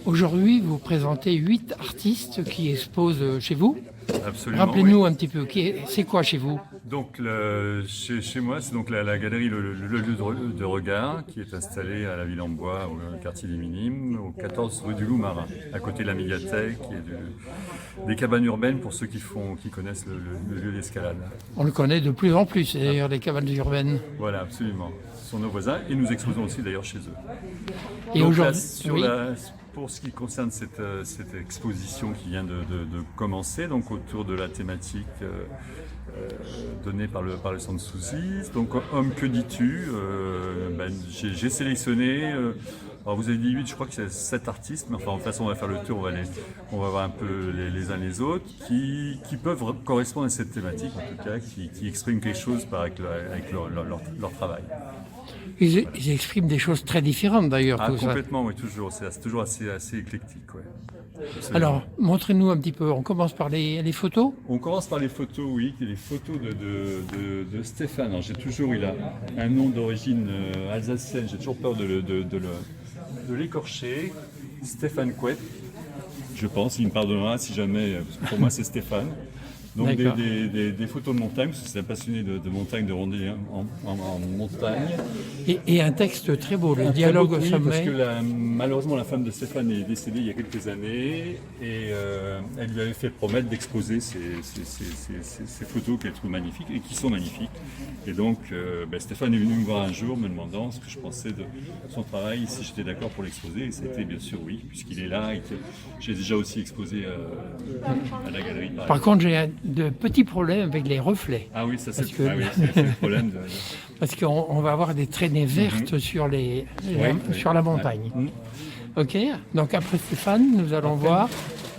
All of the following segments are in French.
Aujourd'hui, vous présentez 8 artistes qui exposent chez vous. Absolument. Rappelez-nous Oui. un petit peu, c'est quoi chez vous? Donc chez moi, c'est donc la galerie le lieu de regard qui est installée à la Ville en Bois, au quartier des Minimes, au 14 rue du Loup-Marin, à côté de la médiathèque et des cabanes urbaines pour ceux qui connaissent le lieu d'escalade. On le connaît de plus en plus, d'ailleurs, les cabanes urbaines. Voilà, absolument. Ce sont nos voisins et nous exposons aussi d'ailleurs chez eux. Et Donc, aujourd'hui, pour ce qui concerne cette exposition qui vient de commencer, donc autour de la thématique donnée par le Centre Soucis, donc Homme, que dis-tu, j'ai sélectionné, alors vous avez dit 8, je crois que c'est 7 artistes, mais enfin de toute façon on va faire le tour, on va voir un peu les uns les autres, qui peuvent correspondre à cette thématique en tout cas, qui expriment quelque chose avec leur travail. ils expriment des choses très différentes d'ailleurs. Ah, tout ça. complètement, oui, toujours. C'est toujours assez éclectique. Ouais. Alors, montrez-nous un petit peu. On commence par les photos. On commence par les photos, oui, les photos de Stéphane. Alors, il a un nom d'origine alsacienne, j'ai toujours peur de l'écorcher. Stéphane Couette, je pense, il me pardonnera si jamais, parce que pour moi c'est Stéphane. Donc des photos de montagne, parce que c'est un passionné de montagne, de randonnée en montagne. Et un texte très beau, le dialogue au sommet. Parce que malheureusement la femme de Stéphane est décédée il y a quelques années et elle lui avait fait promettre d'exposer ces photos qu'elle trouve magnifiques et qui sont magnifiques. Et donc Stéphane est venu me voir un jour me demandant ce que je pensais de son travail, si j'étais d'accord pour l'exposer, et c'était bien sûr oui, puisqu'il est là. J'ai déjà aussi exposé à la galerie. Par contre, j'ai de petits problèmes avec les reflets. Ah oui, ça c'est que... le problème. Parce qu'on va avoir des traînées vertes sur la montagne. Ok, donc après Stéphane, nous allons voir.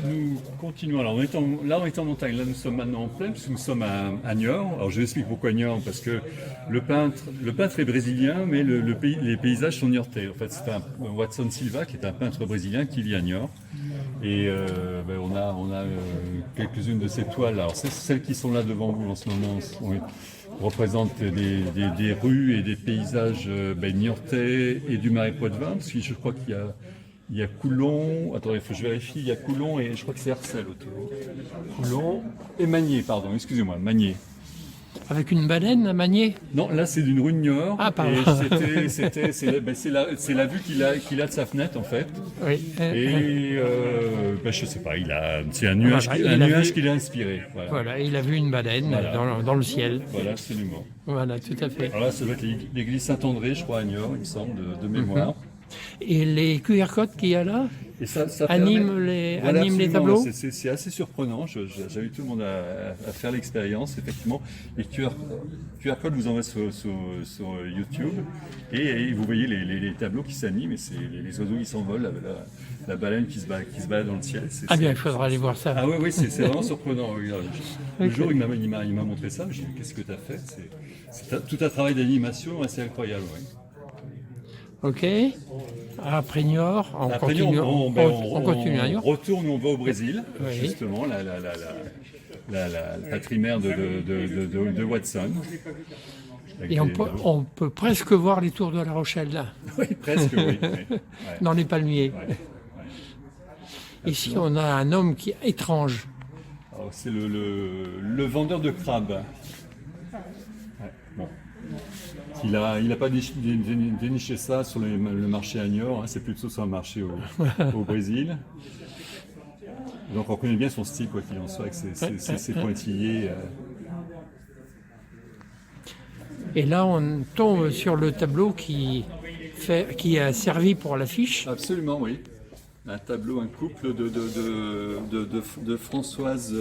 Nous continuons. Alors on est en montagne. Là nous sommes maintenant en plaine, parce que nous sommes à Niort. Alors je vous explique pourquoi Niort, parce que le peintre est brésilien, mais les paysages sont niortais. En fait, c'est Watson Silva qui est un peintre brésilien qui vit à Niort. Et on a quelques-unes de ces toiles. Alors celles qui sont là devant vous en ce moment représentent des rues et des paysages niortais et du Marais Poitevin, parce que je crois qu'il y a Coulon, attendez, il faut que je vérifie, il y a Coulon et je crois que c'est Hercel autour. Coulon et Magnier, pardon, excusez-moi, Magnier. Avec une baleine à manier? Non, là c'est d'une rue de Niort. Ah, pardon. Et c'est la vue qu'il a de sa fenêtre en fait. Oui. Et je sais pas, c'est un nuage qui l'a inspiré. Voilà, il a vu une baleine dans le ciel. Voilà, absolument. Voilà, tout à fait. Alors là, ça doit être l'église Saint-André, je crois, à Niort, il me semble, de mémoire. Et les QR codes qu'il y a là et ça animent les tableaux. C'est assez surprenant. J'invite tout le monde à faire l'expérience. Effectivement, les QR codes vous envoient sur YouTube et vous voyez les tableaux qui s'animent et c'est les oiseaux qui s'envolent, la baleine qui se balade dans le ciel. Il faudra aller voir ça. Ah oui, c'est vraiment surprenant. Oui. Le jour, il m'a montré ça. Je lui ai dit, qu'est-ce que tu as fait? C'est tout un travail d'animation assez incroyable. Oui. Ok. Après Niort, on continue à Niort. On retourne, on va au Brésil, justement, la patrie-mère de Watson. Et on peut presque voir les tours de La Rochelle là. Oui, presque, oui. Dans les palmiers. Ouais. Ici, on a un homme qui est étrange. Alors, c'est le vendeur de crabes. Bon. Il n'a pas déniché ça sur le marché à Niort, c'est plutôt sur un marché au Brésil. Donc on connaît bien son style, quoi qu'il en soit, avec ses pointillés. Et là, on tombe sur le tableau qui a servi pour l'affiche. Absolument, oui. Un tableau, un couple de Françoise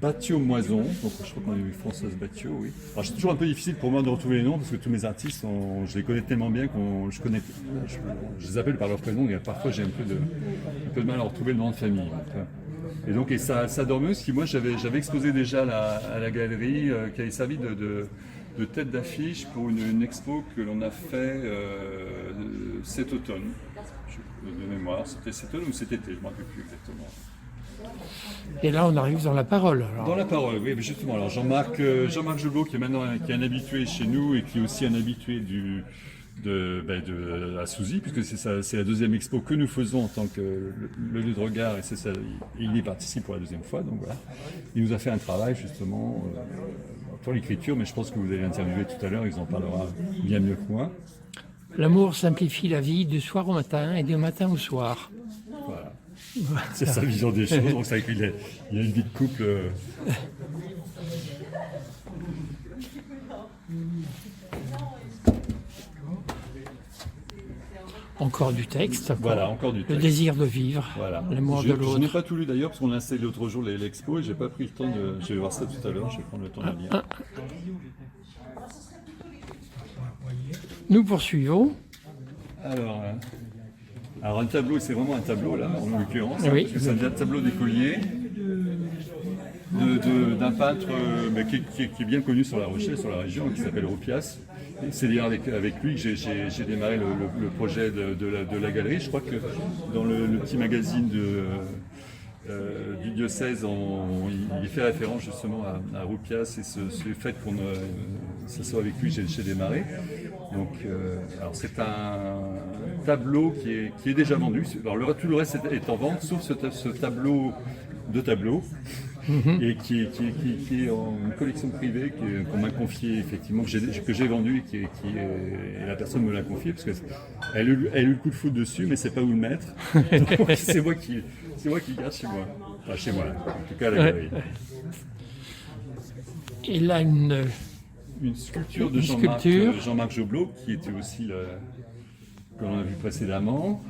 Bathiot-Moison, donc je crois qu'on a eu Françoise Bathiot, oui. Alors c'est toujours un peu difficile pour moi de retrouver les noms parce que tous mes artistes, je les connais tellement bien je les appelle par leur prénom et parfois j'ai un peu de mal à retrouver le nom de famille. Et donc sa dormeuse qui moi j'avais exposé déjà à la galerie qui avait servi de tête d'affiche pour une expo que l'on a fait cet automne. De mémoire, c'était cet automne ou cet été, je ne me rappelle plus exactement. Et là, on arrive dans la parole. Alors. Dans la parole, oui, justement. Alors Jean-Marc Jobot, qui est un habitué chez nous et qui est aussi un habitué à Souzy, puisque c'est la deuxième expo que nous faisons en tant que le lieu de regard, et il y participe pour la deuxième fois. Donc voilà, il nous a fait un travail justement pour l'écriture, mais je pense que vous allez l'interviewer tout à l'heure, il en parlera bien mieux que moi. L'amour simplifie la vie du soir au matin et du matin au soir. Voilà. C'est sa vision des choses, donc c'est vrai qu'il a une vie de couple. Encore du texte. Quoi. Voilà, encore du texte. Le désir de vivre, voilà. l'amour de l'autre. Je n'ai pas tout lu d'ailleurs, parce qu'on a installé l'autre jour l'expo, et j'ai pas pris le temps de... Je vais voir ça tout à l'heure, je vais prendre le temps de lire. Nous poursuivons. Alors un tableau, c'est vraiment un tableau là, en l'occurrence, Oui. parce que c'est un tableau d'écolier d'un peintre qui est bien connu sur La Rochelle, sur la région, qui s'appelle Roupias. C'est d'ailleurs avec lui que j'ai démarré le projet de la galerie. Je crois que dans le petit magazine du diocèse, il fait référence justement à Roupias et ce fait qu'on ça soit avec lui que j'ai démarré. Donc, alors c'est un tableau qui est déjà vendu. Alors tout le reste est en vente, sauf ce tableau de tableaux. Et qui est en collection privée qu'on m'a confié effectivement, que j'ai vendu et la personne me l'a confié parce qu'elle a eu le coup de foudre dessus, mais c'est pas où le mettre. Donc c'est moi qui garde chez moi. Enfin chez moi, en tout cas à la galerie. Et là une sculpture de Jean-Marc Joblot, qui était aussi que l'on a vu précédemment.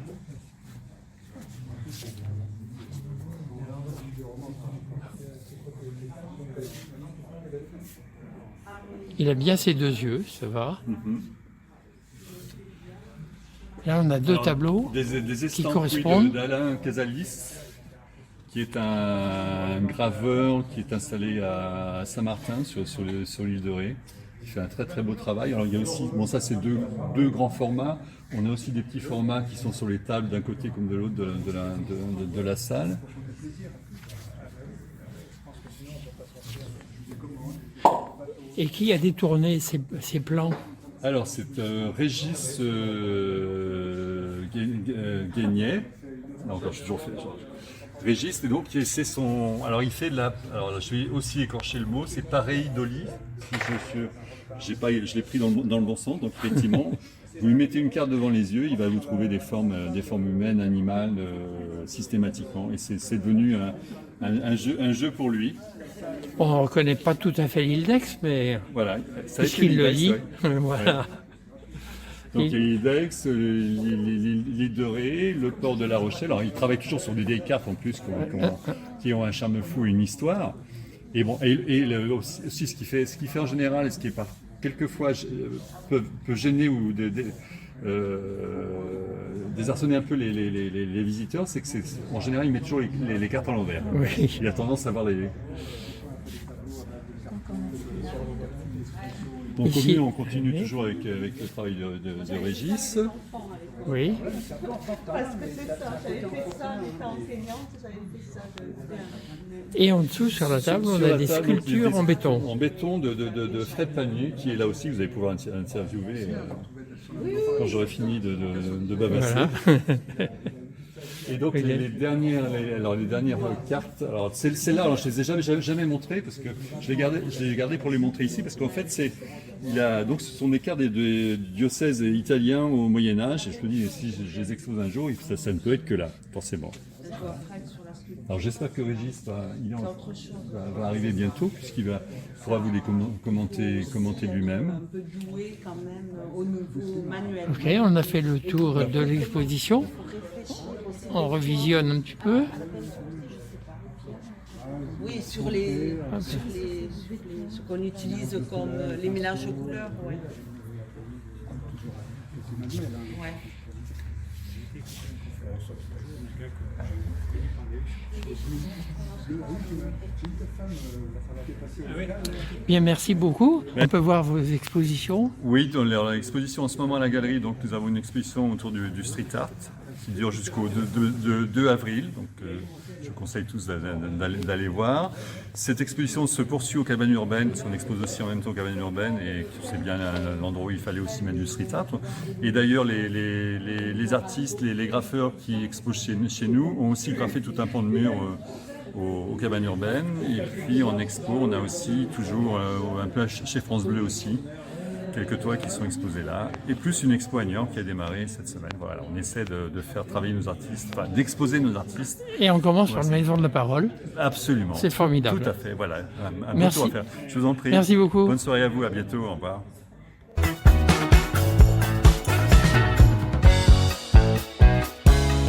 Il a bien ses deux yeux, ça va. Là, on a deux tableaux des qui correspondent. d'Alain Casalis, qui est un graveur qui est installé à Saint-Martin, sur l'île de Ré. Il fait un très très beau travail. Alors il y a aussi, bon ça c'est deux grands formats. On a aussi des petits formats qui sont sur les tables d'un côté comme de l'autre de la salle. Et qui a détourné ces plans? Alors c'est Régis Guéniet. Non, encore, je suis toujours fait. Régis, et donc c'est son. Alors il fait de la. Alors là, je vais aussi écorcher le mot. C'est pareidolie. Je l'ai pris dans le bon sens. Donc effectivement, vous lui mettez une carte devant les yeux, il va vous trouver des formes humaines, animales, systématiquement. Et c'est devenu un jeu pour lui. On ne reconnaît pas tout à fait l'île d'Aix, mais voilà, puisqu'il le dit, voilà. Ouais. Donc il y a l'île d'Aix, l'île de Ré, le port de La Rochelle. Alors il travaille toujours sur des vieilles cartes en plus qui ont un charme fou et une histoire. Et bon, aussi ce qu'il fait en général, et ce qui est pas quelquefois peut gêner ou désarçonner un peu les visiteurs, c'est que en général il met toujours les cartes à l'envers. Oui. Il a tendance à voir les. Donc ici, on continue toujours avec le travail de Régis. Oui. Parce que c'est ça, j'avais fait ça, j'étais enseignante, j'avais fait ça. Et en dessous, sur la table, on a des sculptures en béton. En béton de Fred Panier, qui est là aussi, vous allez pouvoir interviewer quand j'aurai fini de babasser. Voilà. Et donc les dernières cartes, alors celles-là, alors je les ai jamais montrées parce que je les gardé pour les montrer ici parce qu'en fait ce sont des cartes du diocèse italien au Moyen Âge et je me dis si je les expose un jour, ça ne peut être que là, forcément. Alors j'espère que Régis va arriver bientôt puisqu'il pourra vous les commenter lui-même. Un peu doué quand même au niveau manuel. Ok, on a fait le tour de l'exposition. On revisionne un petit peu. Oui, sur ce qu'on utilise comme les mélanges de couleurs. Ouais. Ouais. Bien, merci beaucoup. On peut voir vos expositions. Oui, dans l'exposition en ce moment à la galerie, donc nous avons une exposition autour du street art. qui dure jusqu'au 2 avril. Donc, je conseille tous d'aller voir. Cette exposition se poursuit aux cabanes urbaines, parce qu'on expose aussi en même temps aux cabanes urbaines, et c'est bien l'endroit où il fallait aussi mettre du street art. Et d'ailleurs, les artistes, les graffeurs qui exposent chez nous ont aussi graffé tout un pan de mur aux cabanes urbaines. Et puis en expo, on a aussi toujours un peu chez France Bleu aussi, quelques toiles qui sont exposées là, et plus une expo à Niort qui a démarré cette semaine. Voilà, on essaie de faire travailler nos artistes, enfin d'exposer nos artistes. Et on commence sur la Maison de la Parole. Absolument. C'est formidable. Tout à fait, voilà. Un beau Merci. tour à faire. Je vous en prie. Merci beaucoup. Bonne soirée à vous, à bientôt, au revoir.